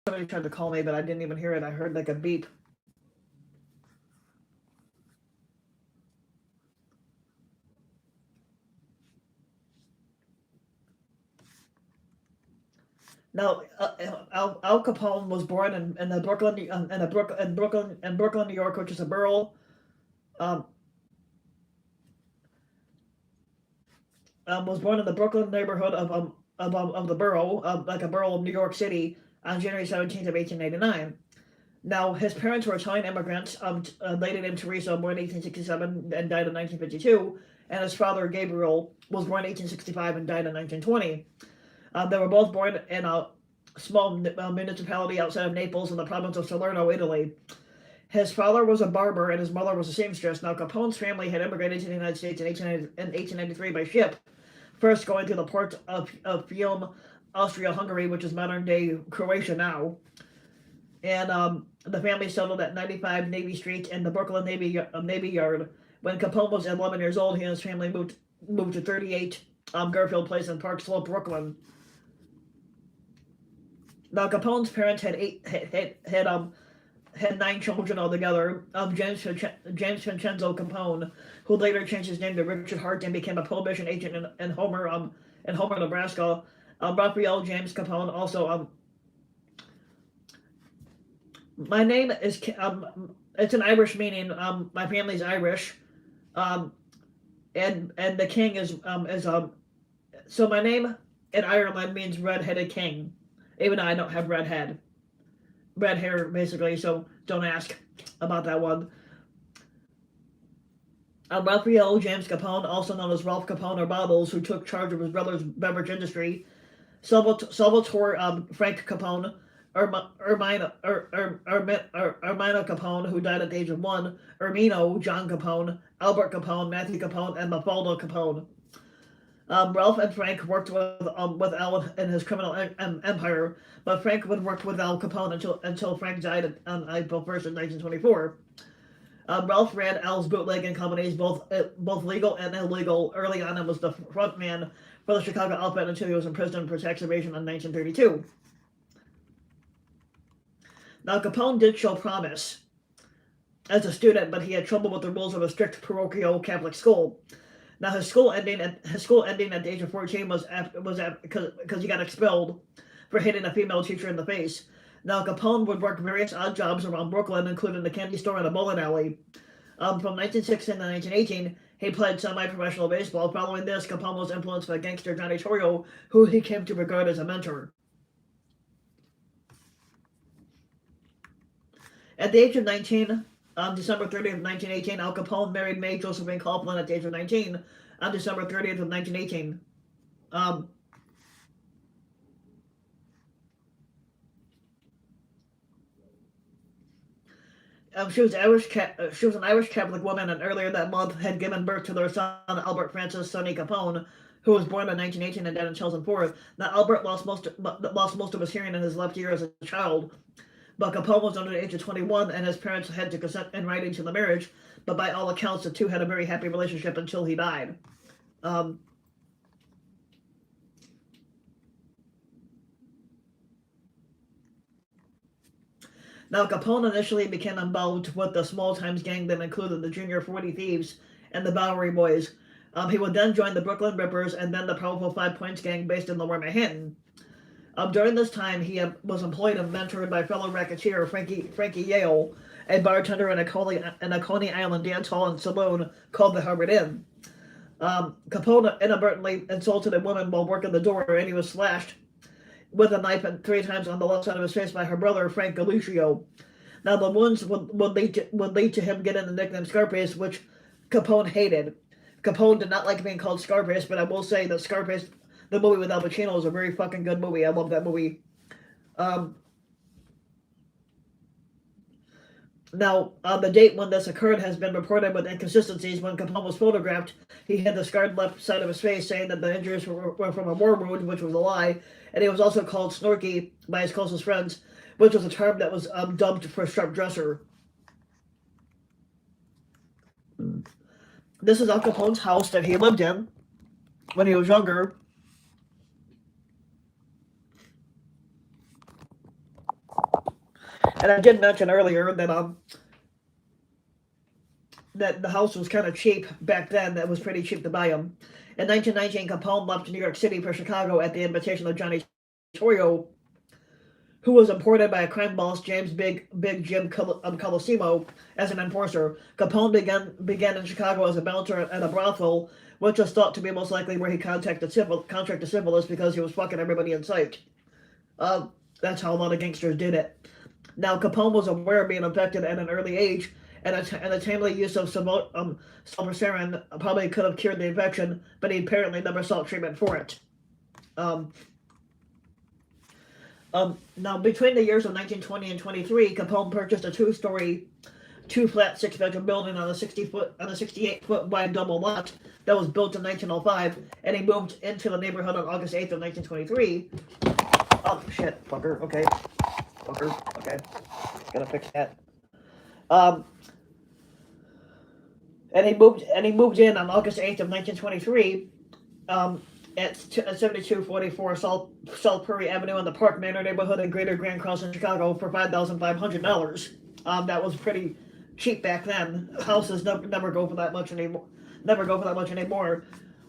Somebody tried to call me, but I didn't even hear it. I heard like a beep. Now, Al Capone was born in the Brooklyn, New York, which is a borough. Um, was born in the Brooklyn neighborhood of the borough, like a borough of New York City, on January 17th of 1889. Now, his parents were Italian immigrants. Lady named Teresa, born in 1867 and died in 1952, and his father Gabriel was born in 1865 and died in 1920. They were both born in a small municipality outside of Naples in the province of Salerno, Italy. His father was a barber and his mother was a seamstress. Now, Capone's family had immigrated to the United States in 1893 by ship, first going through the port of Fiume, Austria-Hungary, which is modern-day Croatia now. And the family settled at 95 Navy Street in the Brooklyn Navy Yard. When Capone was 11 years old, he and his family moved to 38 Garfield Place in Park Slope, Brooklyn. Now, Capone's parents had 9 children altogether. James Vincenzo Capone, who later changed his name to Richard Hart and became a prohibition agent in Homer, Nebraska. Raphael James Capone also. My name is it's an Irish meaning. My family's Irish, and the king is so my name in Ireland means red-headed king, even though I don't have red hair basically. So don't ask about that one. Raphael James Capone, also known as Ralph Capone or Bottles, who took charge of his brother's beverage industry. Salvatore Frank Capone, Ermina Capone, who died at the age of 1, Ermino John Capone, Albert Capone, Matthew Capone, and Mafalda Capone. Ralph and Frank worked with Al in his criminal empire, but Frank would work with Al Capone until Frank died on April 1st, 1924. Ralph ran Al's bootlegging companies, both legal and illegal, early on, and was the front man for the Chicago outfit until he was imprisoned for tax evasion in 1932. Now, Capone did show promise as a student, but he had trouble with the rules of a strict parochial Catholic school. Now, his school ending at the age of 14 was because he got expelled for hitting a female teacher in the face. Now, Capone would work various odd jobs around Brooklyn, including the candy store and a bowling alley. From 1916 to 1918, he played semi-professional baseball. Following this, Capone was influenced by gangster Johnny Torrio, who he came to regard as a mentor. At the age of 19, on December 30th of 1918, Al Capone married Mae Josephine Coughlin at the age of 19 on December 30th of 1918. She was an Irish Catholic woman, and earlier that month had given birth to their son Albert Francis Sonny Capone, who was born in 1918 and died in 2004. Now, Albert lost most of his hearing in his left ear as a child. But Capone was under the age of 21, and his parents had to consent in writing to the marriage. But by all accounts, the two had a very happy relationship until he died. Now, Capone initially became involved with the small-time gang that included the Junior 40 Thieves and the Bowery Boys. He would then join the Brooklyn Rippers and then the powerful 5 Points gang based in Lower Manhattan. During this time, he was employed and mentored by fellow racketeer Frankie Yale, a bartender in a Coney Island dance hall and saloon called the Harvard Inn. Capone inadvertently insulted a woman while working the door, and he was slashed with a knife 3 times on the left side of his face by her brother, Frank Galuccio. Now, the wounds would lead to him getting the nickname Scarface, which Capone hated. Capone did not like being called Scarface, but I will say that Scarface, the movie with Al Pacino, is a very fucking good movie. I love that movie. Now, the date when this occurred has been reported with inconsistencies. When Capone was photographed, he had the scarred left side of his face, saying that the injuries were from a war wound, which was a lie. And he was also called Snorky by his closest friends, which was a term that was dubbed for sharp dresser. This is Al Capone's house that he lived in when he was younger. And I did mention earlier that the house was kind of cheap back then. That was pretty cheap to buy them. In 1919, Capone left New York City for Chicago at the invitation of Johnny Torrio, who was imported by a crime boss, James Big Jim Colosimo, as an enforcer. Capone began in Chicago as a bouncer at a brothel, which was thought to be most likely where he contracted syphilis because he was fucking everybody in sight. That's how a lot of gangsters did it. Now, Capone was aware of being infected at an early age, and a timely use of sulfasarin probably could have cured the infection, but he apparently never sought treatment for it. Now, between the years of 1920 and 23, Capone purchased a two-flat, six-bedroom building on a 68-foot wide double lot that was built in 1905, and he moved into the neighborhood on August 8th of 1923. Oh shit, fucker. Okay, fucker. Okay, gotta fix that. And he moved in on August 8th of 1923. At 7244 South Prairie Avenue in the Park Manor neighborhood in Greater Grand Crossing, Chicago, for $5,500. That was pretty cheap back then. Houses never go for that much anymore.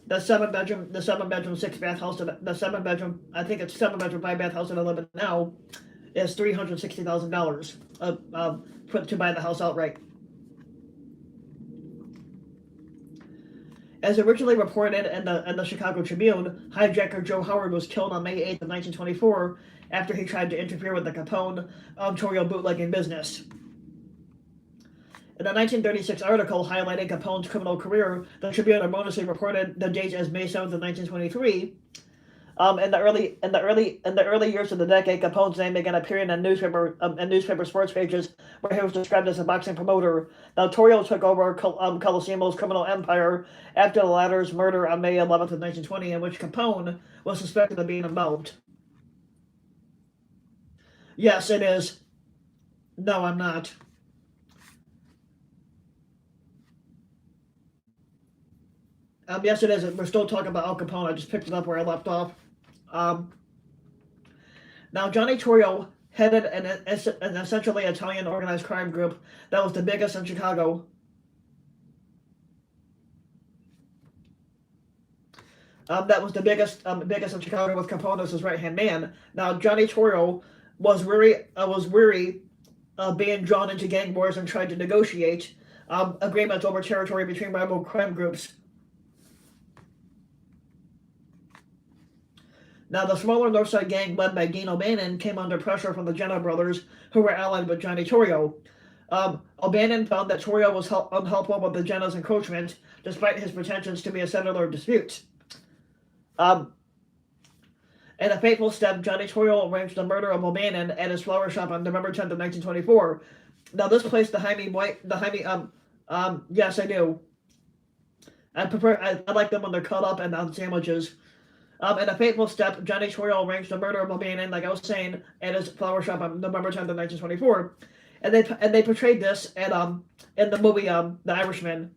The seven bedroom, six bath house, the seven bedroom, I think it's 7 bedroom, 5 bath house that I live in now, is $360,000 to buy the house outright. As originally reported in the Chicago Tribune, hijacker Joe Howard was killed on May 8th of 1924 after he tried to interfere with the Capone Torrio bootlegging business. In a 1936 article highlighting Capone's criminal career, the Tribune erroneously reported the date as May 7th of 1923. In the early years of the decade, Capone's name began appearing in newspaper sports pages where he was described as a boxing promoter. Now, Torrio took over Colosimo's criminal empire after the latter's murder on May 11th of 1920, in which Capone was suspected of being involved. Yes, it is. No, I'm not. Yes, it is. We're still talking about Al Capone. I just picked it up where I left off. Now, Johnny Torrio headed an essentially Italian organized crime group that was the biggest in Chicago. That was the biggest in Chicago, with Capone as his right-hand man. Now, Johnny Torrio was weary of being drawn into gang wars and tried to negotiate agreements over territory between rival crime groups. Now, the smaller Northside gang, led by Dean O'Bannon, came under pressure from the Jenna brothers, who were allied with Johnny Torrio. O'Bannon found that Torrio was unhelpful with the Jenna's encroachment, despite his pretensions to be a settler of disputes. In a fateful step, Johnny Torrio arranged the murder of O'Bannon at his flower shop on November 10th of 1924. Now, this placed yes, I do. I like them when they're cut up and on sandwiches. In a fateful step, Johnny Torrio arranged the murder of O'Bannon, like I was saying, at his flower shop on November 10th of 1924. And they portrayed this in the movie The Irishman.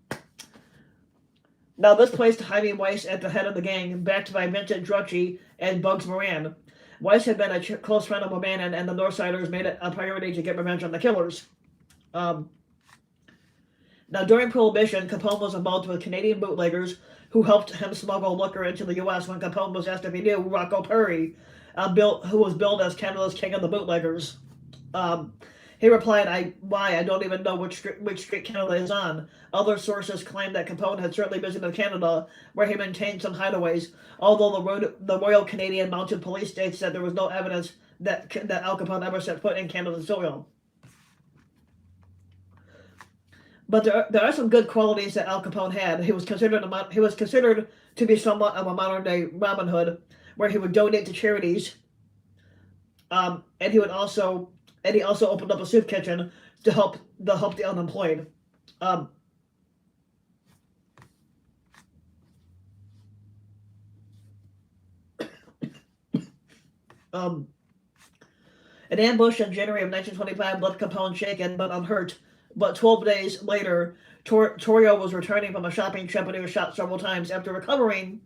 Now, this placed Jaime Weiss at the head of the gang, backed by Vincent Drucci and Bugs Moran. Weiss had been a close friend of O'Bannon, and the Northsiders made it a priority to get revenge on the killers. Now, during Prohibition, Capone was involved with Canadian bootleggers who helped him smuggle liquor into the U.S. When Capone was asked if he knew Rocco Perry, who was billed as Canada's king of the bootleggers. He replied, I don't even know which street Canada is on. Other sources claim that Capone had certainly visited Canada, where he maintained some hideaways, although the Royal Canadian Mounted Police states that there was no evidence that Al Capone ever set foot in Canada's soil. But there are some good qualities that Al Capone had. He was considered to be somewhat of a modern day Robin Hood, where he would donate to charities, and he also opened up a soup kitchen to help the unemployed. An ambush in January of 1925 left Capone shaken but unhurt. But 12 days later, Torrio was returning from a shopping trip and he was shot several times. After recovering,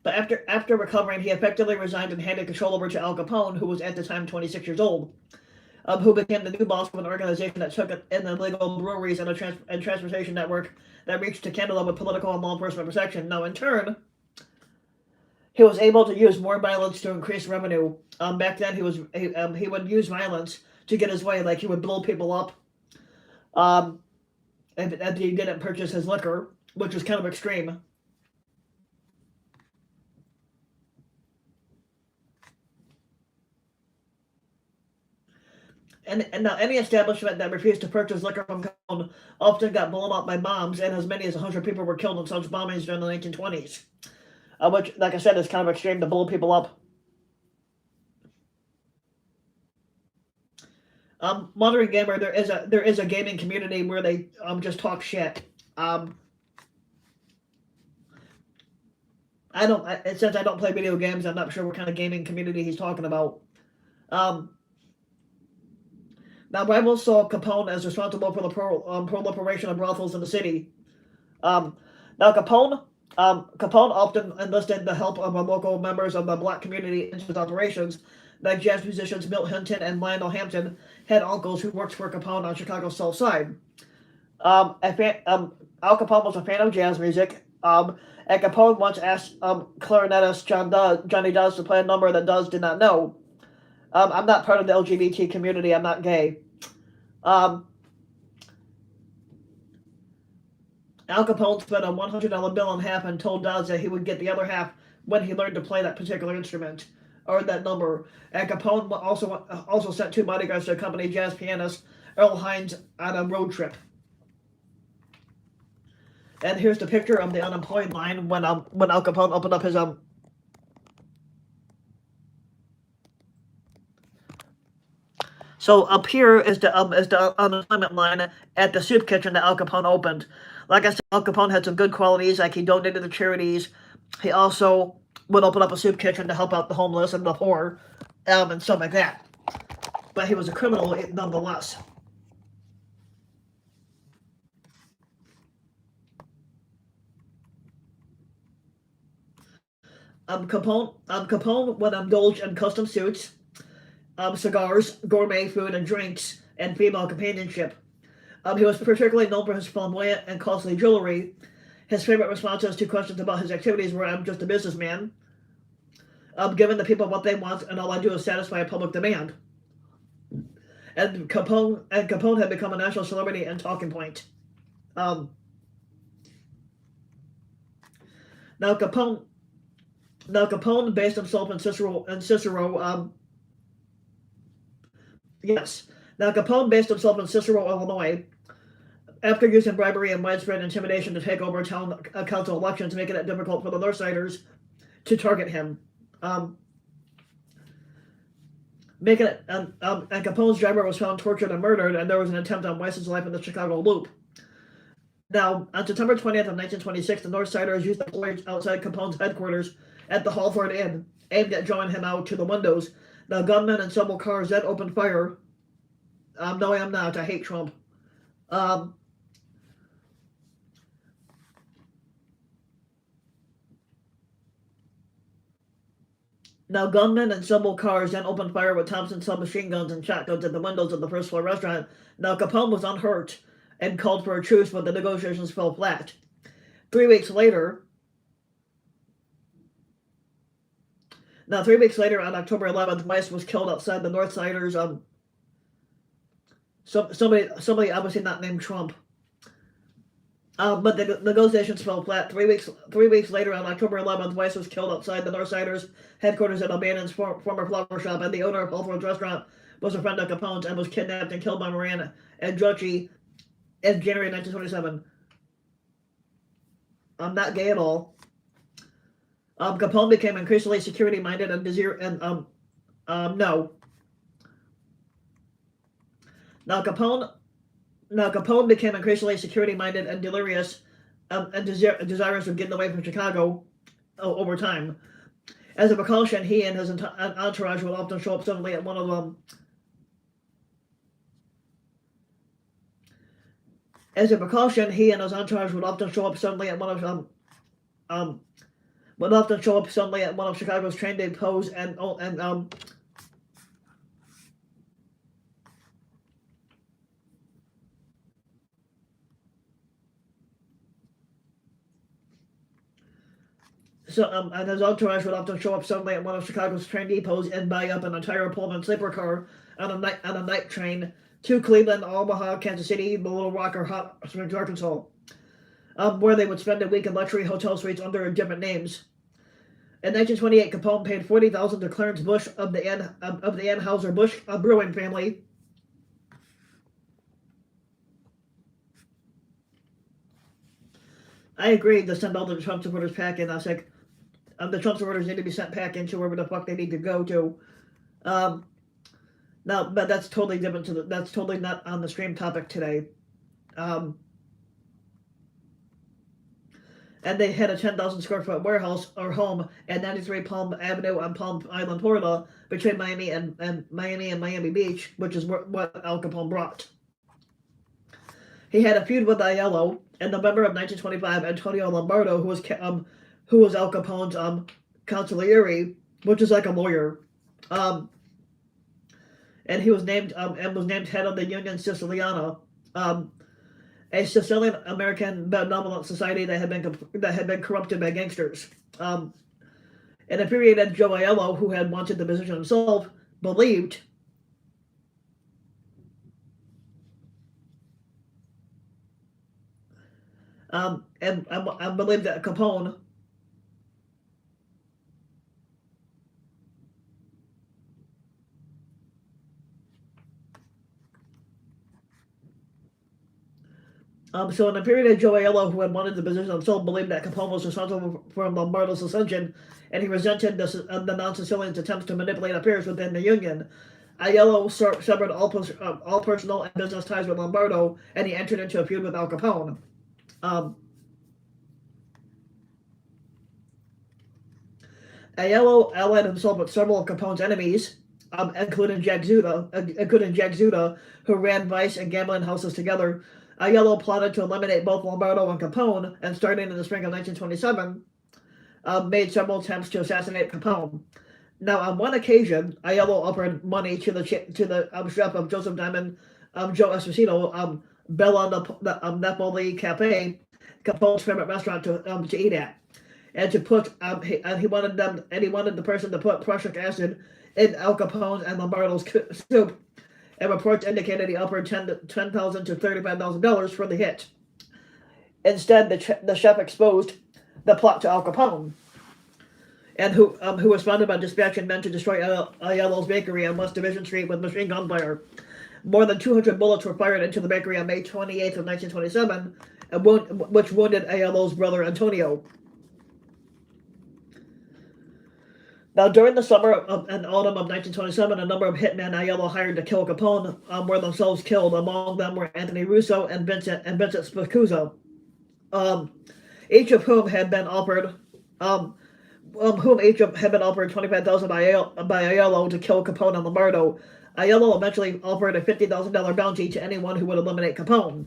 But after recovering, he effectively resigned and handed control over to Al Capone, who was at the time 26 years old, who became the new boss of an organization that took in illegal breweries and and transportation network that reached to Canada with political and law enforcement protection. Now, in turn, he was able to use more violence to increase revenue. Back then, he would use violence to get his way, like he would blow people up um, if he didn't purchase his liquor, which was kind of extreme. And now any establishment that refused to purchase liquor from Capone often got blown up by bombs, and as many as 100 people were killed in such bombings during the 1920s. Which, like I said, is kind of extreme to blow people up. Modern gamer, there is a gaming community where they just talk shit. Since I don't play video games, I'm not sure what kind of gaming community he's talking about. Um, Now, rivals saw Capone as responsible for the proliferation of brothels in the city. Um, now, Capone often enlisted the help of local members of the black community in his operations. Like jazz musicians Milt Hinton and Lionel Hampton had uncles who worked for Capone on Chicago's South Side. Al Capone was a fan of jazz music. And Capone once asked clarinetist Johnny Dawes to play a number that Dawes did not know. I'm not part of the LGBT community. I'm not gay. Um, Al Capone split a $100 bill in half and told Dawes that he would get the other half when he learned to play that particular instrument or that number. And Capone also sent two bodyguards to accompany jazz pianist Earl Hines on a road trip. And here's the picture of the unemployed line when Al Capone opened up his So up here is the unemployment line at the soup kitchen that Al Capone opened. Like I said, Al Capone had some good qualities, like he donated to charities. He also would open up a soup kitchen to help out the homeless and the poor, and stuff like that. But he was a criminal nonetheless. Capone would indulge in custom suits, cigars, gourmet food and drinks, and female companionship. He was particularly known for his flamboyant and costly jewelry. His favorite responses to questions about his activities were, "I'm just a businessman. I'm giving the people what they want, and all I do is satisfy a public demand." And Capone had become a national celebrity and talking point. Um, now Capone Now Capone based himself in Cicero. Yes. Now Capone based himself in Cicero, Illinois, after using bribery and widespread intimidation to take over town council elections, making it difficult for the Northsiders to target him. Making it and Capone's driver was found tortured and murdered, and there was an attempt on Weiss's life in the Chicago Loop. Now, on September 20th of 1926, the Northsiders used the flares outside Capone's headquarters at the Halford Inn, aimed at drawing him out to the windows. The gunmen and several cars then opened fire. No, I am not. I hate Trump. Um, Now, gunmen and several cars then opened fire with Thompson submachine guns and shotguns at the windows of the first floor restaurant. Now, Capone was unhurt and called for a truce, but the negotiations fell flat. 3 weeks later, on October 11th, Weiss was killed outside the Northsiders. Somebody obviously not named Trump. But the negotiations fell flat. 3 weeks later, on October 11th, Weiss was killed outside the Northsiders' headquarters at O'Bannon's former flower shop, and the owner of Hawthorne's restaurant was a friend of Capone's and was kidnapped and killed by Moran and Drucci in January 1927. I'm not gay at all. Capone became increasingly security-minded and no. Now Capone became increasingly security-minded and delirious, and desirous of getting away from Chicago over time. As a precaution, he and his entourage would often show up suddenly at one of them. As a precaution, he and his entourage would often show up suddenly at one of would often show up suddenly at one of Chicago's train depots and and his entourage would often show up suddenly at one of Chicago's train depots and buy up an entire Pullman sleeper car on a night train to Cleveland, Omaha, Kansas City, Little Rock, or Hot Springs, Arkansas, where they would spend a week in luxury hotel suites under different names. In 1928, Capone paid $40,000 to Clarence Bush of the Anheuser-Busch brewing family. I agree to send all the Trump supporters packing. I was like, the Trump supporters need to be sent packing to wherever the fuck they need to go to. Um, Now, but that's totally different. That's totally not on the stream topic today. Um, and they had a 10,000 square foot warehouse or home at 93 Palm Avenue on Palm Island, Florida, between Miami and Miami Beach, which is what Al Capone brought. He had a feud with Aiello. In November of 1925, Antonio Lombardo, who was Al Capone's consigliere, which is like a lawyer, and he was named head of the Union Siciliana, a Sicilian American benevolent society that had been corrupted by gangsters. In a period that Joe Aiello, who had wanted the position himself, believed and I believe that Capone so in the period of Joe Aiello, who had wanted the position himself, believed that Capone was responsible for Lombardo's ascension, and he resented the non-Sicilians' attempts to manipulate affairs within the Union. Aiello severed all personal and business ties with Lombardo, and he entered into a feud with Al Capone. Aiello allied himself with several of Capone's enemies, including Jack Zuda, who ran vice and gambling houses together. Aiello plotted to eliminate both Lombardo and Capone, and starting in the spring of 1927, made several attempts to assassinate Capone. Now, on one occasion, Aiello offered money to the chef of Joseph Diamond, Joe Esposito, Bella Napoli Cafe, Capone's favorite restaurant to eat at, and to put he wanted the person to put prussic acid in Al Capone's and Lombardo's soup. And reports indicated he offered $10,000 to $35,000 for the hit. Instead, the chef exposed the plot to Al Capone, and who responded by dispatching men to destroy Aiello's bakery on West Division Street with machine gun fire. More than 200 bullets were fired into the bakery on May 28th of 1927, which wounded Aiello's brother Antonio. Now, during the summer and autumn of 1927, a number of hitmen Aiello hired to kill Capone were themselves killed. Among them were Anthony Russo and Vincent Spicuzza, each of whom had been offered $25,000 by Aiello to kill Capone and Lombardo. Aiello eventually offered a $50,000 bounty to anyone who would eliminate Capone.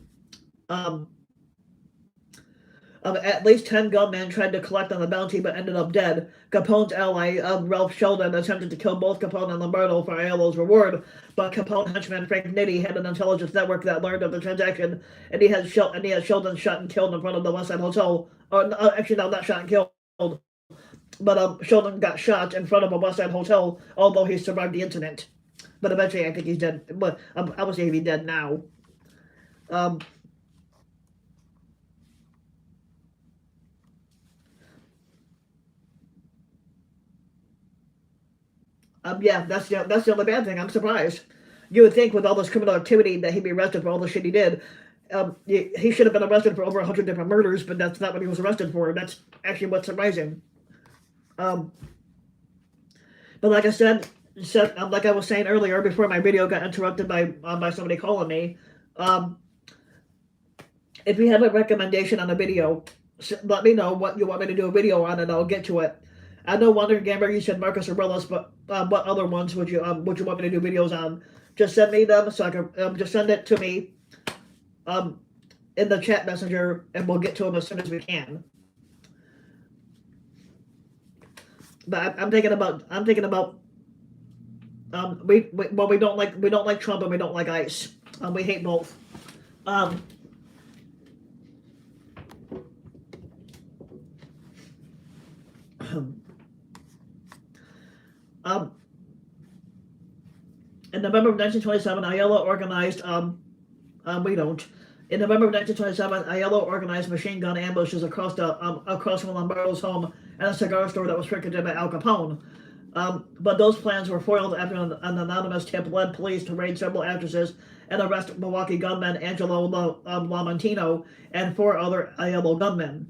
At least 10 gunmen tried to collect on the bounty but ended up dead. Capone's ally, Ralph Sheldon, attempted to kill both Capone and Lombardo for Aiello's reward, but Capone henchman Frank Nitti had an intelligence network that learned of the transaction, and he had Sheldon shot and killed in front of the West Side Hotel. Actually, no, not shot and killed, but Sheldon got shot in front of a West Side Hotel, although he survived the incident. But eventually, I think he's dead. But I would say he'd be dead now. Yeah, that's the only bad thing. I'm surprised. You would think with all this criminal activity that he'd be arrested for all the shit he did. He should have been arrested for over 100 different murders, but that's not what he was arrested for. That's actually what's surprising. But like I said, like I was saying earlier, before my video got interrupted by somebody calling me, if you have a recommendation on a video, let me know what you want me to do a video on, and I'll get to it. I know Wonder Gamer, you said Marcus Aurelius, but what other ones would you want me to do videos on? Just send me them so I can just send it to me in the chat messenger, and we'll get to them as soon as we can. But I'm thinking about we don't like Trump and we don't like ICE. We hate both. Um, um, in November of 1927, Ayala organized. We don't. In November of 1927, Ayala organized machine gun ambushes across from Lombardo's home and a cigar store that was frequented by Al Capone. But those plans were foiled after an anonymous tip led police to raid several addresses and arrest Milwaukee gunman Angelo Lamontino and four other Ayala gunmen.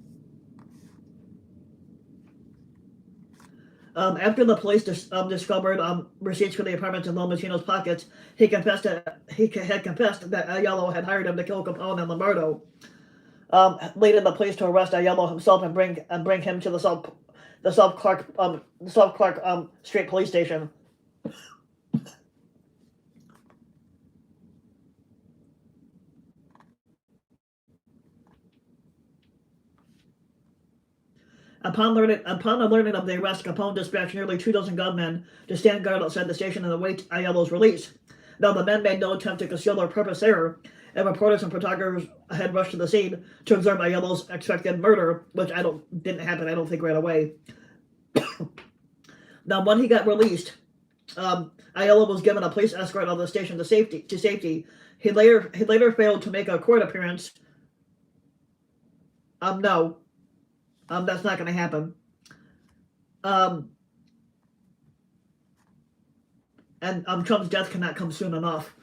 After the police discovered receipts for the apartments in Lamontino's pockets, he had confessed that Ayala had hired him to kill Capone and Lombardo, leading the police to arrest Ayala himself and bring him to the South Clark Street police station. Upon the learning of the arrest, Capone dispatched nearly 2 dozen gunmen to stand guard outside the station and await Ayala's release. Now, the men made no attempt to conceal their purpose there, and reporters and photographers had rushed to the scene to observe Ayala's expected murder, which didn't happen. I don't think right away. Now, when he got released, Ayala was given a police escort out of the station to safety. He later failed to make a court appearance. No, that's not going to happen. Um, and Trump's death cannot come soon enough.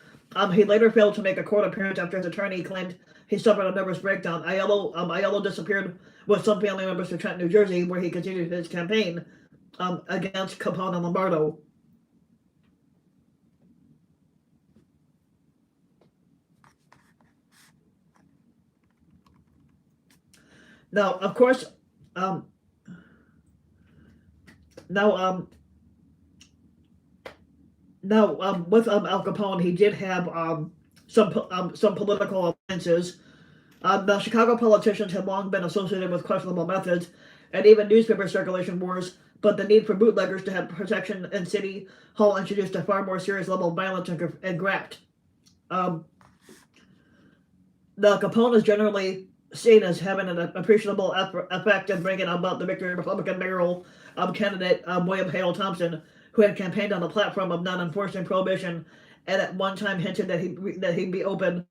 He later failed to make a court appearance after his attorney claimed he suffered a nervous breakdown. Aiello disappeared with some family members to Trenton, New Jersey, where he continued his campaign against Capone and Lombardo. Now, of course, um, now, with Al Capone, he did have some political alliances. The Chicago politicians had long been associated with questionable methods, and even newspaper circulation wars. But the need for bootleggers to have protection in City Hall introduced a far more serious level of violence and graft. Um, the Capone is generally seen as having an appreciable effect in bringing about the victory of Republican mayoral candidate William Hale Thompson, who had campaigned on the platform of not enforcing prohibition, and at one time hinted that he'd be open.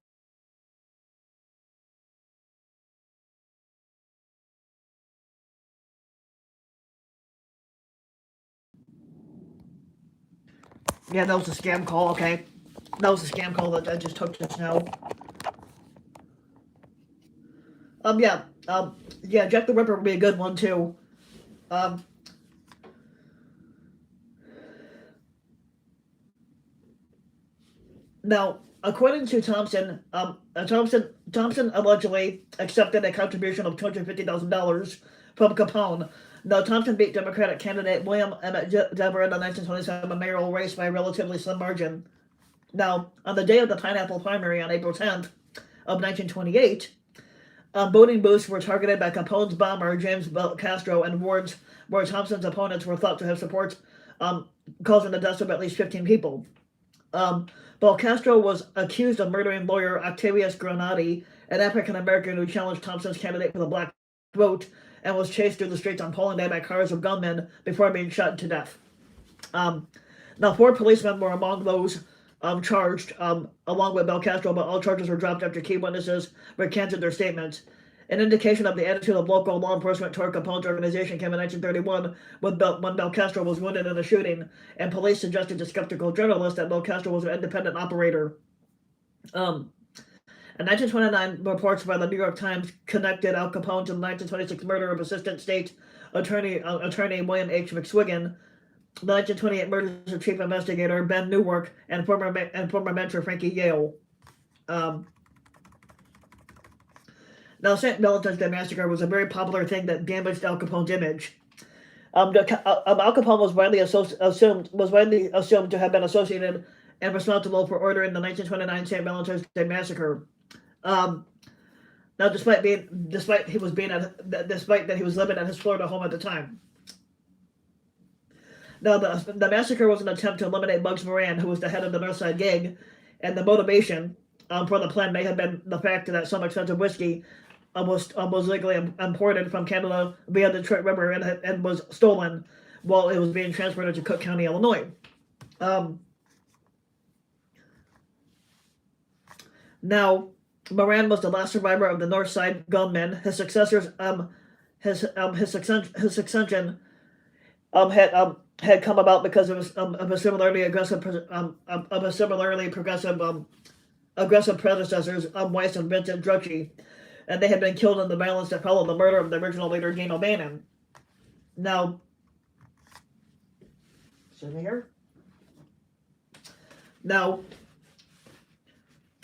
Yeah, that was a scam call. Okay, that was a scam call that I just took just now. Yeah, yeah, Jack the Ripper would be a good one too. Um, Now, according to Thompson, Thompson allegedly accepted a contribution of $250,000 from Capone. Now, Thompson beat Democratic candidate William Emmett Dever in the 1927 mayoral race by a relatively slim margin. Now, on the day of the pineapple primary on April 10th of 1928, voting booths were targeted by Capone's bomber James Castro and wards where Thompson's opponents were thought to have support, um, causing the deaths of at least 15 people. Um, Castro was accused of murdering lawyer Octavius Granati, an African American who challenged Thompson's candidate for the black vote and was chased through the streets on polling day by cars of gunmen before being shot to death. Um, Now, four policemen were among those charged, along with Castro, but all charges were dropped after key witnesses recanted their statements. An indication of the attitude of local law enforcement toward Capone's organization came in 1931 when Castro was wounded in a shooting, and police suggested to skeptical journalists that Castro was an independent operator. Um, in 1929, reports by the New York Times connected Al Capone to the 1926 murder of Assistant State Attorney William H. McSwiggan, the 1928 murders of Chief Investigator Ben Newark, and former mentor Frankie Yale. Um, Now, St. Valentine's Day Massacre was a very popular thing that damaged Al Capone's image. Al Capone was widely assumed to have been associated and responsible for ordering the 1929 St. Valentine's Day Massacre. Um, Now, despite that he was living at his Florida home at the time. Now, the massacre was an attempt to eliminate Bugs Moran, who was the head of the Northside Gang, and the motivation for the plan may have been the fact that some expensive whiskey was legally imported from Canada via the Detroit River and was stolen while it was being transported to Cook County, Illinois. Um, Now, Moran was the last survivor of the North Side gunmen. His successors, his succession, had come about because of a similarly aggressive, of a similarly progressive, aggressive predecessors, Weiss and Vincent Drucci, and they had been killed in the violence that followed the murder of the original leader, Dean O'Bannon. Now, sitting here. Now,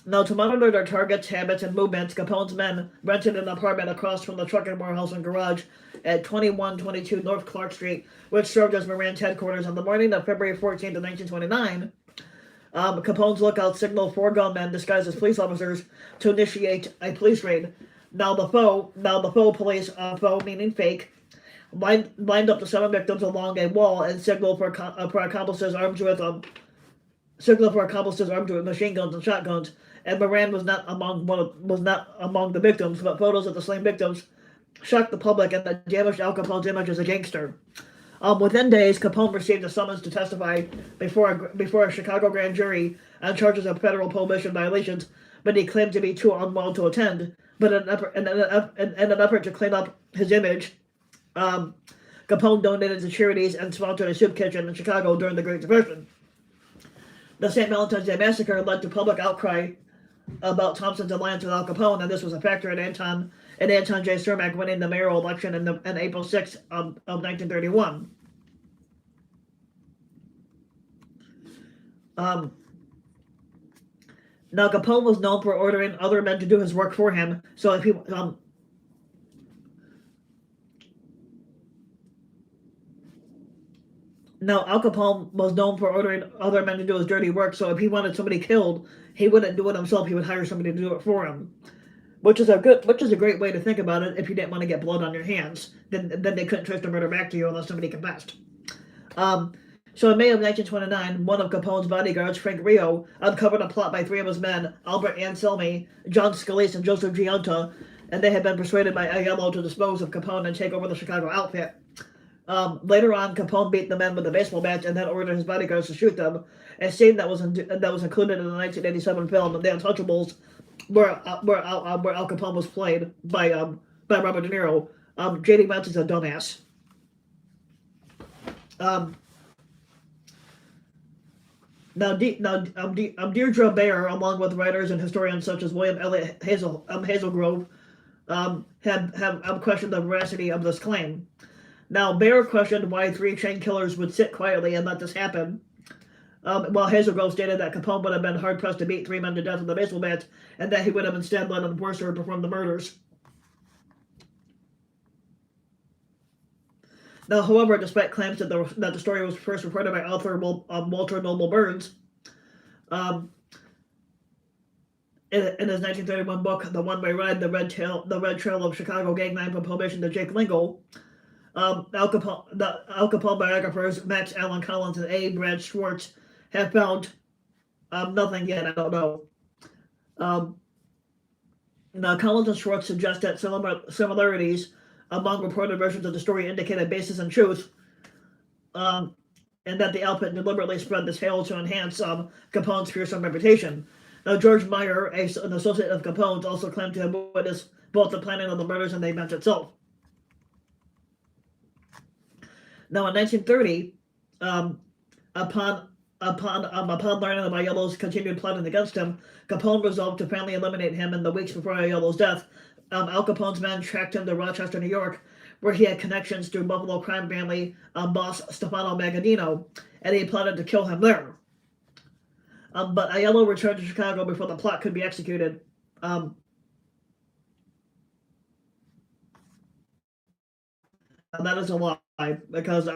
to monitor their targets, habits, and movements, Capone's men rented an apartment across from the trucking warehouse and garage at 2122 North Clark Street, which served as Moran's headquarters. On the morning of February 14th of 1929, Capone's lookout signaled 4 gunmen disguised as police officers to initiate a police raid. Now the foe police, foe meaning fake, lined up the 7 victims along a wall and signaled for accomplices armed with machine guns and shotguns. And Moran was not among the victims, but photos of the slain victims shocked the public and that damaged Al Capone's image as a gangster. Within days, Capone received a summons to testify before a Chicago grand jury on charges of federal prohibition violations, but he claimed to be too unwell to attend. But in an effort to clean up his image, Capone donated to charities and sponsored a soup kitchen in Chicago during the Great Depression. The St. Valentine's Day Massacre led to public outcry about Thompson's alliance with Al Capone, and this was a factor in Anton J. Cermak winning the mayoral election in April 6th of 1931. Now, Capone was known for ordering other men to do his work for him, so if he Now, Al Capone was known for ordering other men to do his dirty work, so if he wanted somebody killed, he wouldn't do it himself. He would hire somebody to do it for him, which is a great way to think about it. If you didn't want to get blood on your hands, then they couldn't trace the murder back to you unless somebody confessed. So in May of 1929, one of Capone's bodyguards, Frank Rio, uncovered a plot by 3 of his men, Albert Anselmi, John Scalise, and Joseph Giunta, and they had been persuaded by Aiello to dispose of Capone and take over the Chicago outfit. Later on, Capone beat the men with a baseball bat and then ordered his bodyguards to shoot them. A scene that was included in the 1987 film The Untouchables, where Al Capone was played by Robert De Niro. J.D. Vance is a dumbass. Deirdre Baer, along with writers and historians such as William Elliott Hazelgrove, have questioned the veracity of this claim. Now, Baer questioned why 3 chain killers would sit quietly and let this happen, while Hazelgrove stated that Capone would have been hard-pressed to beat 3 men to death with a baseball bat, and that he would have instead let an enforcer perform the murders. Now, however, despite claims that the story was first reported by author Walter Noble Burns, in his 1931 book, The One-Way Ride, The Red Trail of Chicago Gangland from Prohibition to Jake Lingle, Al Capone biographers Max Allen Collins and A. Brad Schwartz have found nothing yet. I don't know. Now, Collins and Schwartz suggest that similarities among reported versions of the story indicate a basis in truth, and that the outfit deliberately spread this tale to enhance Capone's fearsome reputation. Now, George Meyer, an associate of Capone's, also claimed to have witnessed both the planning of the murders and the event itself. Now, in 1930, upon learning of Aiello's continued plotting against him, Capone resolved to finally eliminate him. In the weeks before Aiello's death, Al Capone's men tracked him to Rochester, New York, where he had connections to Buffalo crime family boss Stefano Magaddino, and he plotted to kill him there. But Aiello returned to Chicago before the plot could be executed. That is a lie, because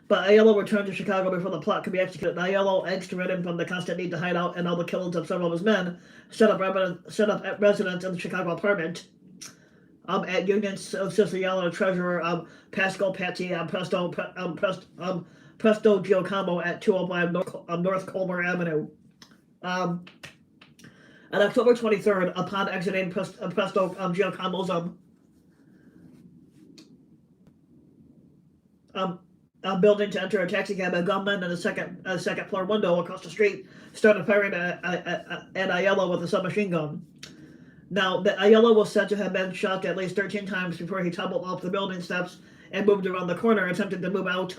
but Aiello returned to Chicago before the plot could be executed. Aiello, angst ridden from the constant need to hide out and all the killings of several of his men, set up residence in the Chicago apartment. at Union Siciliano treasurer Pascal Pazzi Presto Giacomo at 205 North Colmer Avenue. Um, on October 23rd, upon exiting Presto Giacomo's um, building to enter a taxi cab, a gunman in a second floor window across the street started firing at Aiello with a submachine gun. Now, the Aiello was said to have been shot at least 13 times before he tumbled off the building steps and moved around the corner, attempting to move out.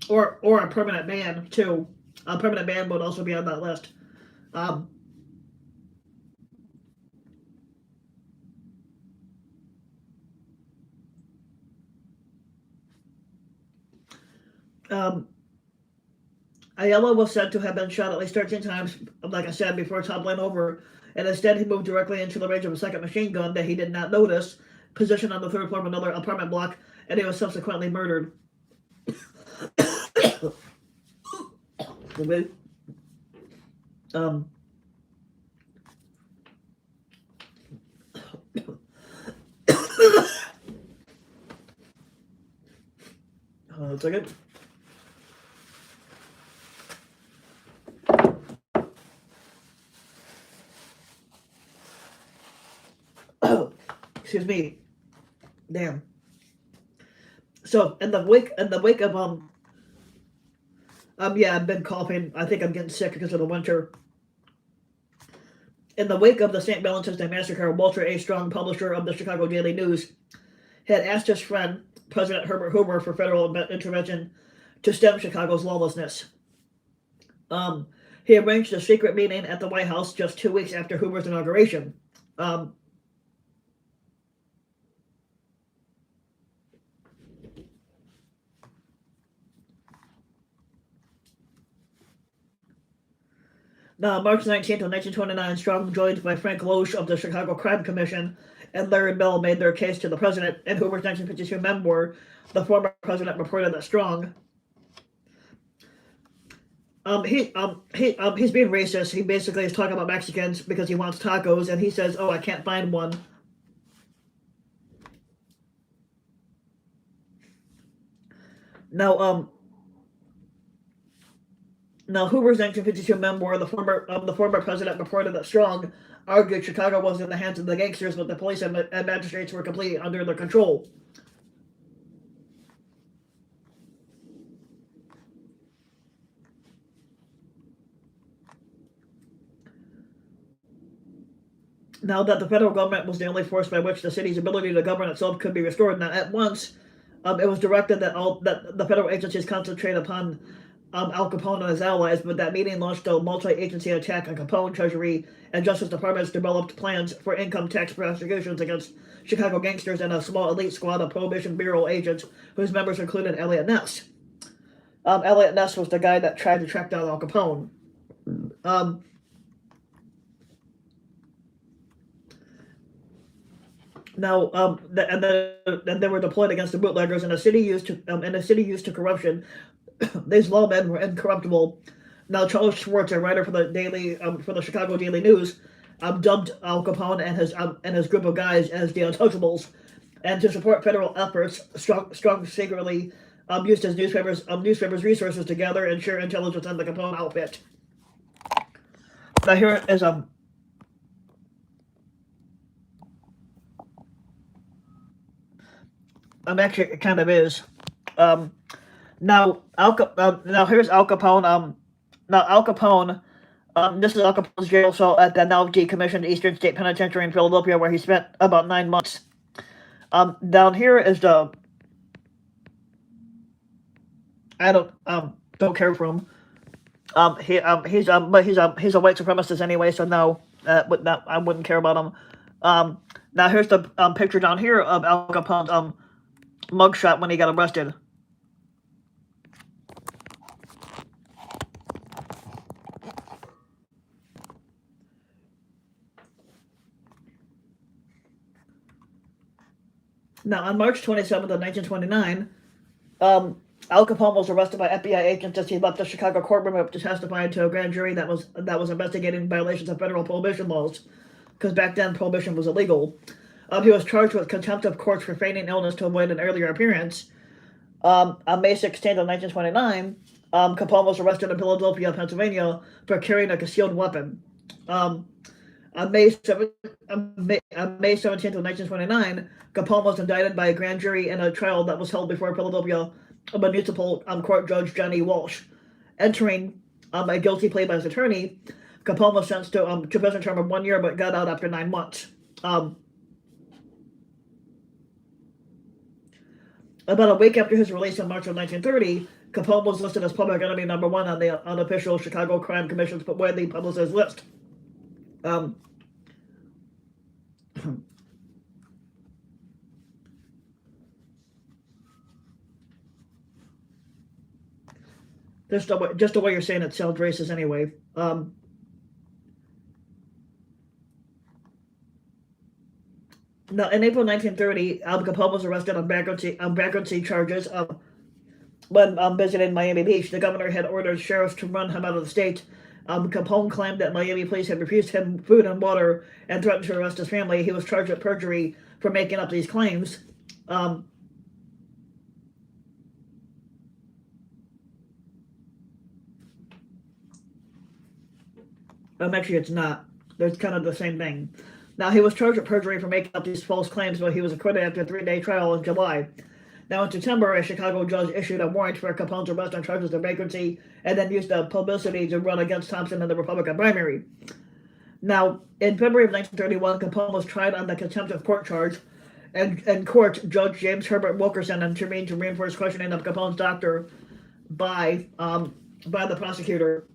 Or a permanent ban too. A permanent ban would also be on that list. Um, um, Aiello was said to have been shot at least 13 times, like I said, before toppling over, and instead he moved directly into the range of a second machine gun that he did not notice, positioned on the third floor of another apartment block, and he was subsequently murdered. um, hold on a second. Excuse me. Damn. So in the wake of yeah, I've been coughing. I think I'm getting sick because of the winter. In the wake of the St. Valentine's Day Massacre, Walter A. Strong, publisher of the Chicago Daily News, had asked his friend, President Herbert Hoover, for federal intervention to stem Chicago's lawlessness. He arranged a secret meeting at the White House just 2 weeks after Hoover's inauguration. Now, March 19th of 1929, Strong, joined by Frank Loesch of the Chicago Crime Commission, and Larry Bell made their case to the president. In Hoover's 1952 memoir, the former president reported that Strong, he's being racist. He basically is talking about Mexicans because he wants tacos, and he says, "Oh, I can't find one." Now, Now, Hoover's 1952 memoir, the former president reported that Strong argued Chicago was in the hands of the gangsters, but the police and magistrates were completely under their control. Now that the federal government was the only force by which the city's ability to govern itself could be restored, now at once it was directed that the federal agencies concentrate upon Al Capone and his allies, but that meeting launched a multi-agency attack on Capone, Treasury, and Justice Departments developed plans for income tax prosecutions against Chicago gangsters and a small elite squad of Prohibition Bureau agents whose members included Elliot Ness. Elliot Ness was the guy that tried to track down Al Capone. Now, and they were deployed against the bootleggers, and the city used to corruption. These lawmen were incorruptible. Now, Charles Schwartz, a writer for the Chicago Daily News, dubbed Al Capone and his group of guys as the Untouchables, and to support federal efforts, Strong secretly used his newspapers' resources to gather and share intelligence on the Capone outfit. Now, here is actually it kind of is. Now here's Al Capone. Now Al Capone. This is Al Capone's jail cell at the now decommissioned Eastern State Penitentiary in Philadelphia, where he spent about 9 months. Down here is the. I don't care for him. He's a white supremacist anyway, so no, I wouldn't care about him. Now here's the picture down here of Al Capone's mugshot when he got arrested. Now, on March 27th of 1929, Al Capone was arrested by FBI agents as he left the Chicago courtroom to testify to a grand jury that was investigating violations of federal prohibition laws, because back then prohibition was illegal. He was charged with contempt of court for feigning illness to avoid an earlier appearance. On May 16th of 1929, Capone was arrested in Philadelphia, Pennsylvania, for carrying a concealed weapon. On May 17th of 1929, Capone was indicted by a grand jury in a trial that was held before Philadelphia municipal court judge Johnny Walsh. Entering a guilty plea by his attorney, Capone was sentenced to a prison term of 1 year, but got out after 9 months. About a week after his release in March of 1930, Capone was listed as public enemy number 1 on the unofficial Chicago Crime Commission's widely publicized list. Just the way you're saying it sounds racist anyway. Now, in April 1930, Capone was arrested on bankruptcy charges when visiting Miami Beach. The governor had ordered sheriffs to run him out of the state. Capone claimed that Miami police had refused him food and water and threatened to arrest his family. He was charged with perjury for making up these claims. Actually, it's not. It's kind of the same thing. Now, he was charged with perjury for making up these false claims, but he was acquitted after a 3-day trial in July. Now, in September, a Chicago judge issued a warrant for Capone's arrest on charges of vagrancy and then used the publicity to run against Thompson in the Republican primary. Now, in February of 1931, Capone was tried on the contempt of court charge, and in court, Judge James Herbert Wilkerson intervened to reinforce questioning of Capone's doctor by the prosecutor.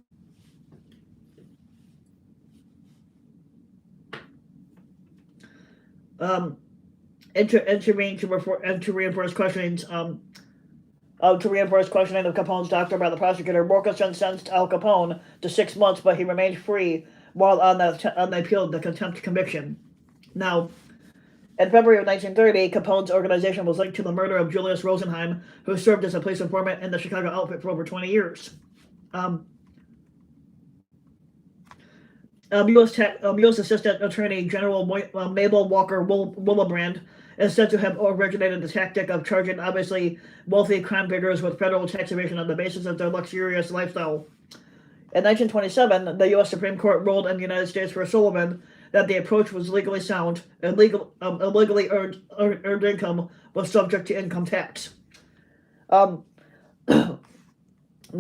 Intervened to reinforce questioning of Capone's doctor by the prosecutor. Wilkerson sentenced Al Capone to 6 months, but he remained free while on the appeal of the contempt conviction. Now, in February of 1930, Capone's organization was linked to the murder of Julius Rosenheim, who served as a police informant in the Chicago outfit for over 20 years. U.S. Assistant Attorney General Mabel Walker Willebrand is said to have originated the tactic of charging obviously wealthy crime figures with federal tax evasion on the basis of their luxurious lifestyle. In 1927, the U.S. Supreme Court ruled in the United States v. Sullivan that the approach was legally sound, and illegally earned income was subject to income tax. Now,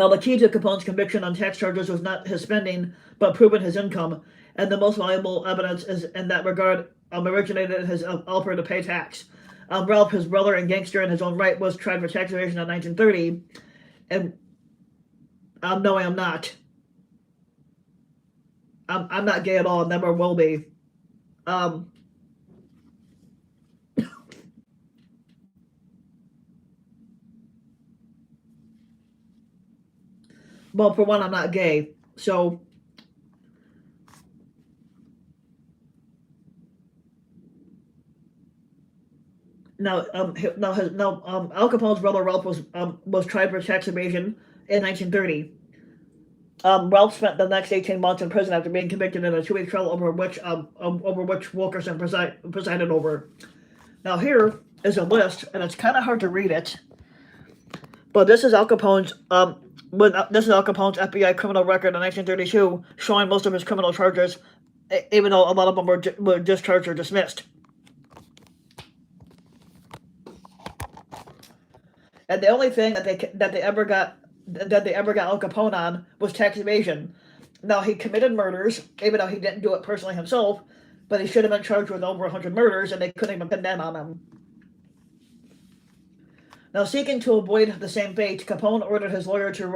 the key to Capone's conviction on tax charges was not his spending, but proving his income, and the most valuable evidence is in that regard originated in his offer to pay tax. Ralph, his brother and gangster in his own right, was tried for tax evasion in 1930, and no, I am not. I'm not gay at all, never will be. Well, for one, I'm not gay, so now, Al Capone's brother Ralph was tried for tax evasion in 1930. Ralph spent the next 18 months in prison after being convicted in a 2-week trial over which Wilkerson presided over. Now, here is a list, and it's kind of hard to read it, but this is Al Capone's FBI criminal record in 1932, showing most of his criminal charges, even though a lot of them were discharged or dismissed. And the only thing that they ever got Al Capone on was tax evasion. Now, he committed murders, even though he didn't do it personally himself, but he should have been charged with over 100 murders, and they couldn't even pin that on him. Now, seeking to avoid the same fate, Capone ordered his lawyer to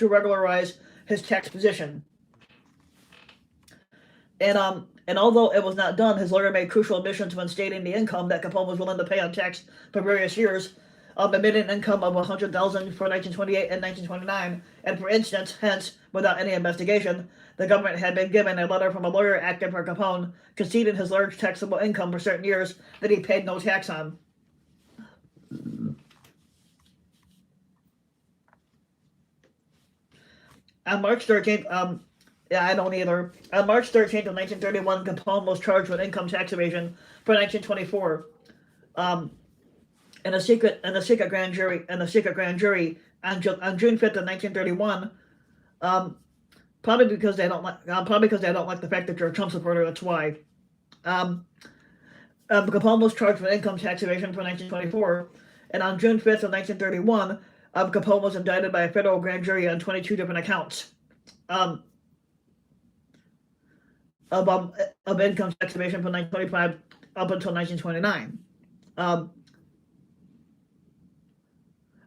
regularize his tax position. And although it was not done, his lawyer made crucial admissions when stating the income that Capone was willing to pay on tax for various years, admitting income of $100,000 for 1928 and 1929, and for instance, hence, without any investigation, the government had been given a letter from a lawyer acting for Capone, conceding his large taxable income for certain years that he paid no tax on. On March 13th, yeah, I don't either. On March 13th of 1931, Capone was charged with income tax evasion for 1924. Um, in a secret grand jury on June 5th of 1931. Um, probably because they don't like the fact that you're a Trump supporter. That's why. Um, Capone was charged with income tax evasion for 1924, and on June 5th of 1931, Capone was indicted by a federal grand jury on 22 different accounts um, of, um, of income tax evasion from 1925 up until 1929. Um,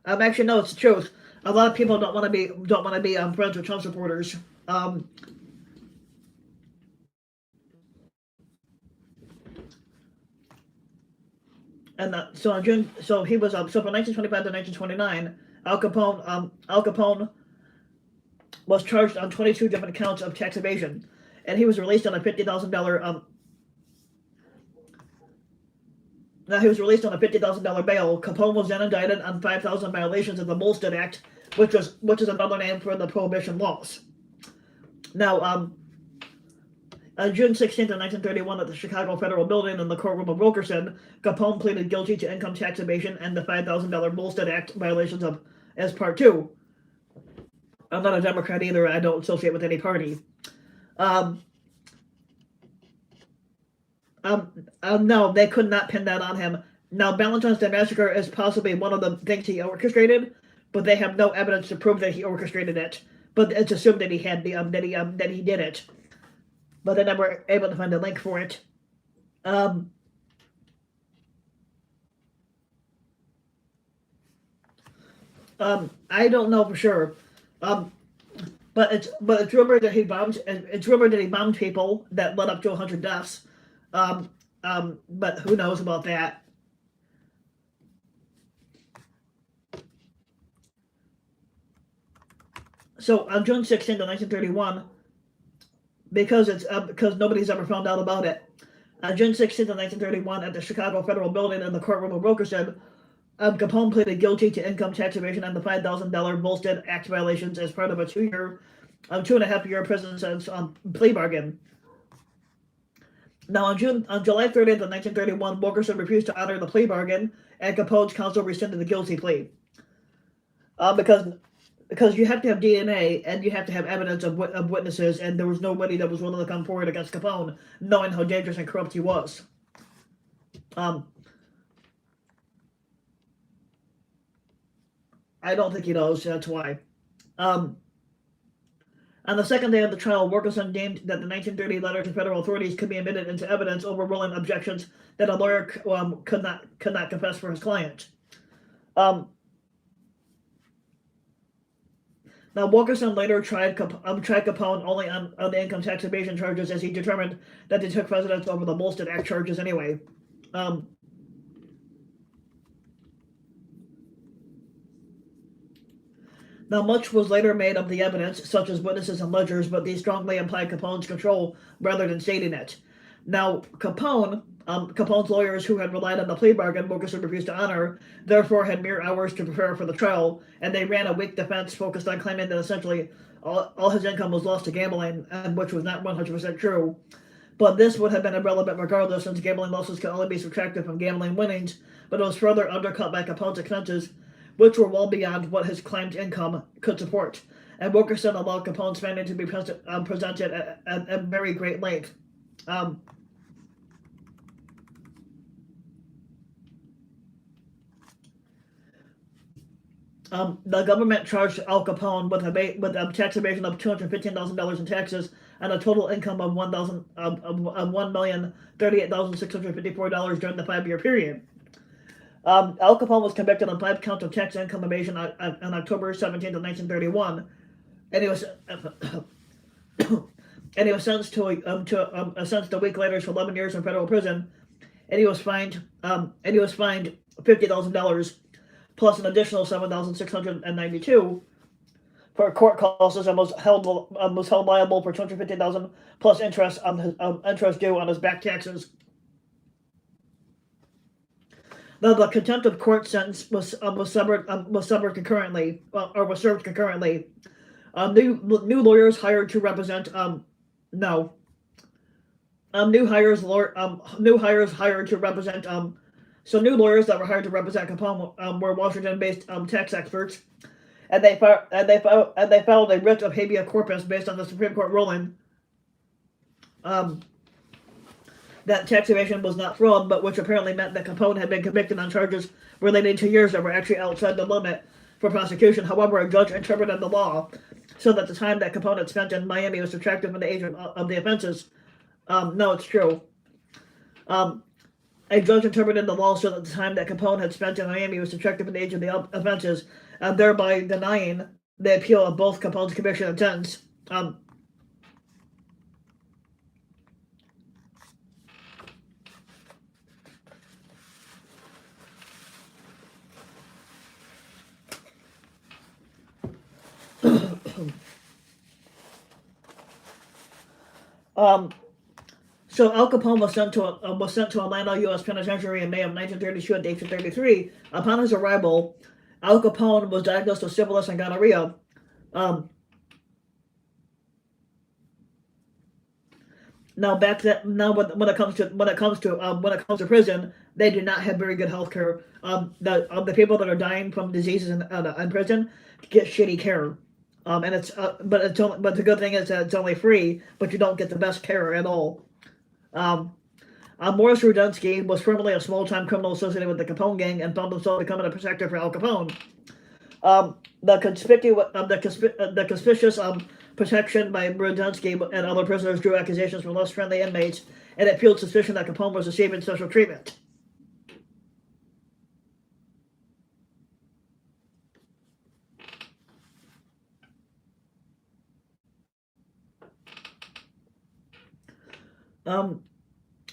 Actually, no, it's the truth. A lot of people don't want to be friends with Trump supporters. Um, so on June, so he was so from 1925 to 1929, Al Capone was charged on 22 different counts of tax evasion, and he was released on a $50,000 Now he was released on a $50,000 bail. Capone was then indicted on 5,000 violations of the Volstead Act, which is another name for the prohibition laws. Now, on June 16th of 1931, at the Chicago Federal Building in the courtroom of Wilkerson, Capone pleaded guilty to income tax evasion and the $5,000 Volstead Act violations of as Part 2. I'm not a Democrat either. I don't associate with any party. No, they could not pin that on him. Now, Valentine's Day Massacre is possibly one of the things he orchestrated, but they have no evidence to prove that he orchestrated it. But it's assumed that he had that he did it. But they're never able to find a link for it. I don't know for sure. But it's rumored that he bombed people that led up to 100 deaths. But who knows about that? So on June 16th of 1931, because nobody's ever found out about it. On June 16th of 1931, at the Chicago Federal Building in the courtroom of Wilkerson, Capone pleaded guilty to income tax evasion and the $5,000 Volstead Act violations as part of a 2.5 year prison sentence plea bargain. Now, on July 30th of 1931, Wilkerson refused to honor the plea bargain, and Capone's counsel rescinded the guilty plea. Because you have to have DNA and you have to have evidence of witnesses, and there was nobody that was willing to come forward against Capone, knowing how dangerous and corrupt he was. I don't think he knows. That's why. On the second day of the trial, Wilkerson deemed that the 1930 letter to federal authorities could be admitted into evidence, overruling objections that a lawyer could not confess for his client. Now, Wilkerson later tried Capone only on the income tax evasion charges, as he determined that they took precedence over the Volstead Act charges anyway. Now, much was later made of the evidence, such as witnesses and ledgers, but these strongly implied Capone's control rather than stating it. Now, Capone's lawyers, who had relied on the plea bargain Wilkerson refused to honor, therefore had mere hours to prepare for the trial, and they ran a weak defense focused on claiming that essentially all his income was lost to gambling, and which was not 100% true. But this would have been irrelevant regardless, since gambling losses could only be subtracted from gambling winnings, but it was further undercut by Capone's expenses, which were well beyond what his claimed income could support. And Wilkerson allowed Capone's spending to be presented at very great length. The government charged Al Capone with a tax evasion of $215,000 in taxes and a total income of $1,038,654 during the 5-year period. Al Capone was convicted on 5 counts of tax income evasion on October 17th of 1931, and he was sentenced a week later to 11 years in federal prison, and he was fined $50,000 plus an additional $7,692 for court costs, and was held liable for $250,000 plus interest due on his back taxes. Now, the contempt of court sentence was served concurrently. New lawyers hired to represent no new hires hired to represent so new lawyers that were hired to represent Capone were Washington-based tax experts, and they filed a writ of habeas corpus based on the Supreme Court ruling um, that tax evasion was not fraud, but which apparently meant that Capone had been convicted on charges relating to years that were actually outside the limit for prosecution. However, a judge interpreted the law so that the time that Capone had spent in Miami was subtracted from the age of the offenses. No, it's true. A judge interpreted the law so that the time that Capone had spent in Miami was subtracted from the age of the offenses, thereby denying the appeal of both Capone's conviction and sentence. So Al Capone was sent to Atlanta U.S. Penitentiary in May of 1932 at the age of 33. Upon his arrival, Al Capone was diagnosed with syphilis and gonorrhea. Now back that now when it comes to prison, they do not have very good health care. The people that are dying from diseases in prison get shitty care. And but the good thing is that it's only free, but you don't get the best care at all. Morris Rudensky was formerly a small-time criminal associated with the Capone gang and found himself becoming a protector for Al Capone. The conspicuous protection by Rudensky and other prisoners drew accusations from less friendly inmates, and it fueled suspicion that Capone was receiving special treatment.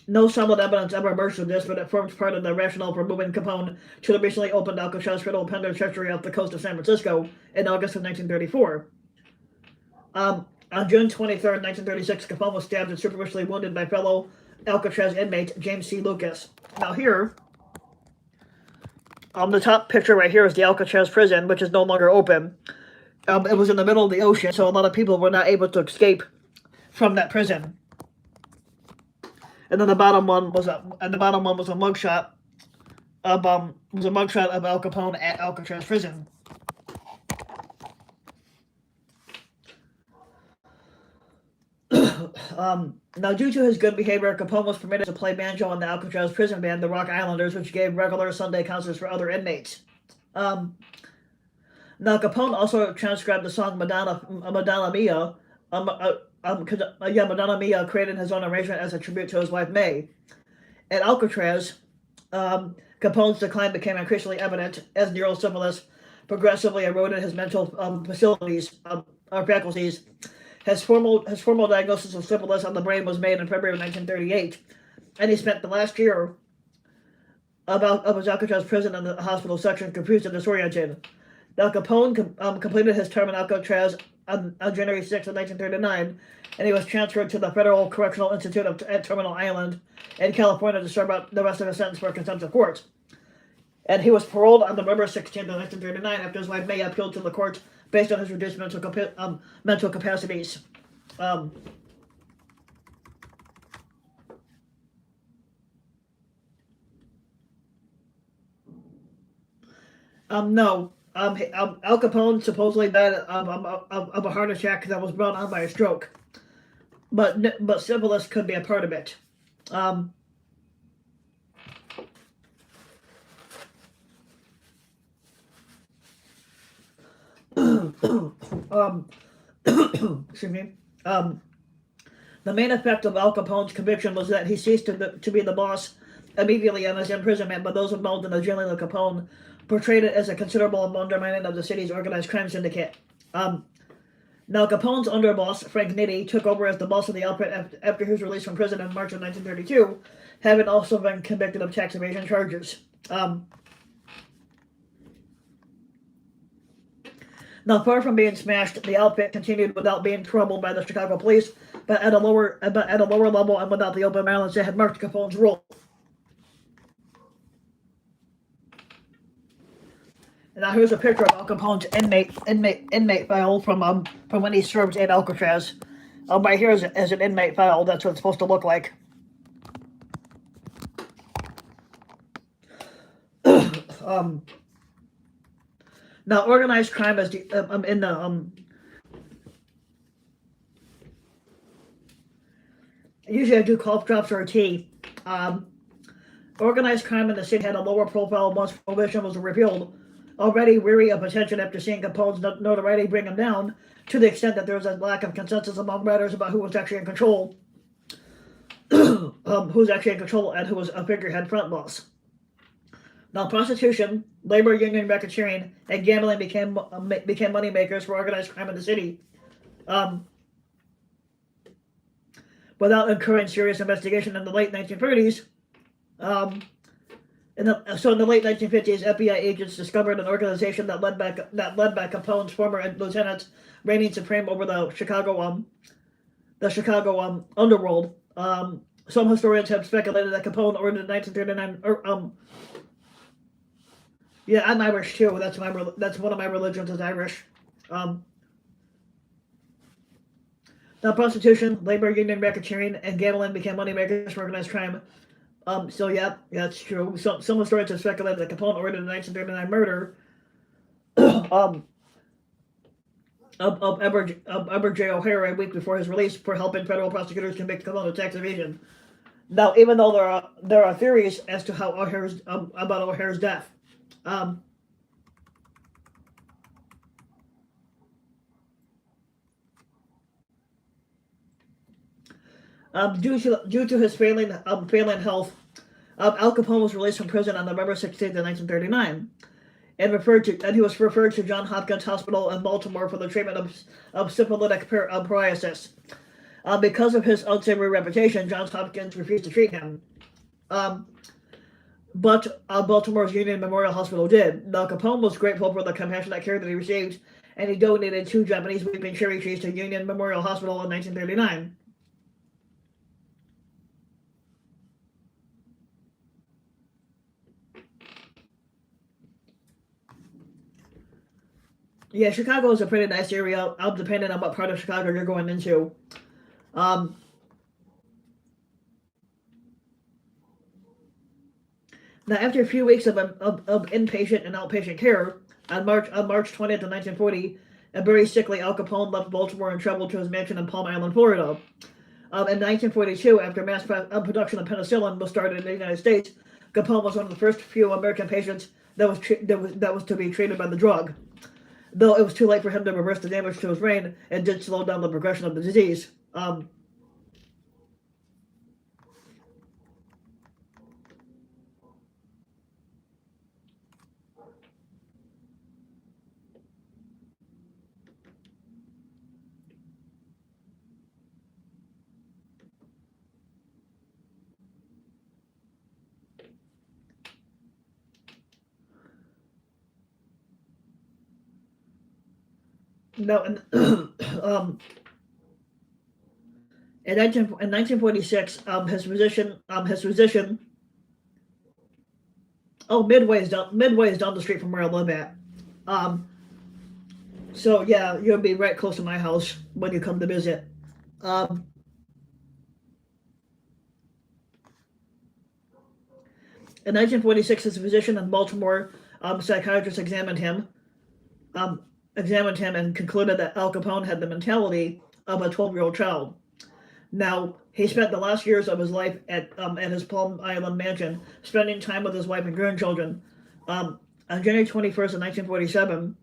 No solid evidence ever emerged from this, but it forms part of the rationale for moving Capone to the recently opened Alcatraz Federal Penitentiary off the coast of San Francisco in August of 1934. On June 23rd, 1936, Capone was stabbed and superficially wounded by fellow Alcatraz inmate James C. Lucas. Now here, the top picture right here is the Alcatraz prison, which is no longer open. It was in the middle of the ocean, so a lot of people were not able to escape from that prison. And then the bottom one was a mugshot of Al Capone at Alcatraz prison. Now, due to his good behavior, Capone was permitted to play banjo on the Alcatraz prison band, the Rock Islanders, which gave regular Sunday concerts for other inmates. Now, Capone also transcribed the song Madonna Mia. Madonna Mia created his own arrangement as a tribute to his wife May. At Alcatraz, Capone's decline became increasingly evident as neurosyphilis progressively eroded his mental faculties. His formal diagnosis of syphilis on the brain was made in February of 1938, and he spent the last year of his Alcatraz prison in the hospital section confused and disoriented. Now, Capone completed his term in Alcatraz on January 6th of 1939, and he was transferred to the Federal Correctional Institute at Terminal Island in California to serve out the rest of his sentence for contempt of court. And he was paroled on November 16th of 1939 after his wife May appealed to the court based on his reduced mental capacities. No. Al Capone supposedly died of a heart attack that was brought on by a stroke, but syphilis could be a part of it. Excuse me. The main effect of Al Capone's conviction was that he ceased to be the boss immediately on his imprisonment, but those involved in the jailing of Capone portrayed it as a considerable undermining of the city's organized crime syndicate. Now, Capone's underboss, Frank Nitti, took over as the boss of the outfit after his release from prison in March of 1932, having also been convicted of tax evasion charges. Now, far from being smashed, the outfit continued without being troubled by the Chicago police, but at a lower level and without the open violence that had marked Capone's rule. Now here's a picture of Al Capone's inmate file from when he served in Alcatraz. Right here is an inmate file. That's what it's supposed to look like. Now organized crime is in the usually I do cough drops or a tea. Organized crime in the city had a lower profile once prohibition was repealed. Already weary of attention after seeing Capone's notoriety bring him down, to the extent that there was a lack of consensus among writers about who was actually in control, who was actually in control, and who was a figurehead front boss. Now, prostitution, labor union racketeering, and gambling became money makers for organized crime in the city. Without incurring serious investigation in the late 1930s. In the late 1950s, FBI agents discovered an organization that led by Capone's former lieutenants, reigning supreme over the Chicago underworld. Some historians have speculated that Capone ordered in 1939. Yeah, I'm Irish too. That's one of my religions is Irish. Now, prostitution, labor union racketeering, and gambling became money makers for organized crime. So yeah, that's true. Some historians have speculated that Capone ordered the 1939 murder of Edward J. O'Hara a week before his release for helping federal prosecutors convict Capone of tax evasion. Now, even though there are theories as to how about O'Hara's death. Due to his failing health, Al Capone was released from prison on November 16th, 1939, and he was referred to Johns Hopkins Hospital in Baltimore for the treatment of syphilitic psoriasis. Because of his unsavory reputation, Johns Hopkins refused to treat him. But Baltimore's Union Memorial Hospital did. Now, Capone was grateful for the compassionate care that he received, and he donated 2 Japanese weeping cherry trees to Union Memorial Hospital in 1939. Yeah, Chicago is a pretty nice area, depending on what part of Chicago you're going into. Now, after a few weeks of inpatient and outpatient care, on March 20th of 1940, a very sickly Al Capone left Baltimore and traveled to his mansion in Palm Island, Florida. In 1942, after mass production of penicillin was started in the United States, Capone was one of the first few American patients that was to be treated by the drug. Though it was too late for him to reverse the damage to his brain, it did slow down the progression of the disease. No, and in 1946, his physician. Oh, Midway is down the street from where I live at. So yeah, you'll be right close to my house when you come to visit. Um, in 1946, his physician in Baltimore, psychiatrist examined him and concluded that Al Capone had the mentality of a 12-year-old child. Now, he spent the last years of his life at his Palm Island mansion, spending time with his wife and grandchildren. On January 21st of 1947,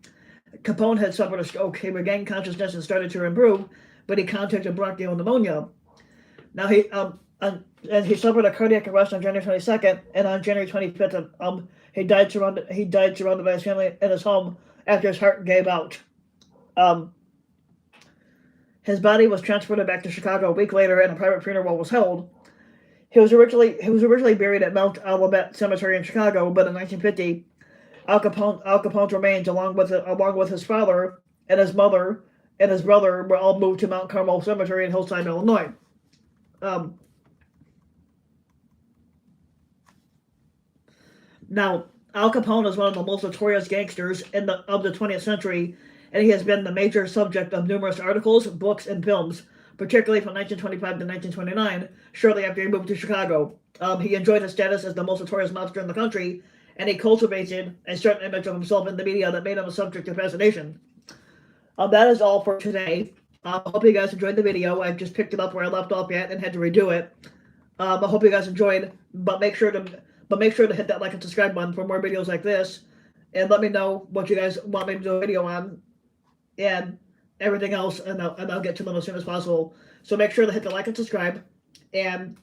Capone had suffered a stroke. He regained consciousness and started to improve, but he contracted bronchial pneumonia. Now, he suffered a cardiac arrest on January 22nd, and on January 25th, he died surrounded by his family in his home after his heart gave out. His body was transported back to Chicago a week later, and a private funeral was held. He was originally buried at Mount Olivet Cemetery in Chicago, but in 1950, Al Capone's remains, along with his father and his mother and his brother, were all moved to Mount Carmel Cemetery in Hillside, Illinois. Now, Al Capone is one of the most notorious gangsters of the 20th century, and he has been the major subject of numerous articles, books, and films, particularly from 1925 to 1929, shortly after he moved to Chicago. He enjoyed his status as the most notorious mobster in the country, and he cultivated a certain image of himself in the media that made him a subject of fascination. That is all for today. I hope you guys enjoyed the video. I just picked it up where I left off at and had to redo it. I hope you guys enjoyed, but make sure to hit that like and subscribe button for more videos like this, and let me know what you guys want me to do a video on, and everything else, and I'll get to them as soon as possible. So make sure to hit the like and subscribe, and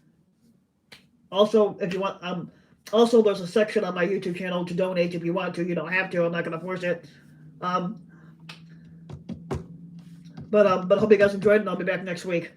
also if you want, also there's a section on my YouTube channel to donate if you want to. You don't have to. I'm not gonna force it. But I hope you guys enjoyed, and I'll be back next week.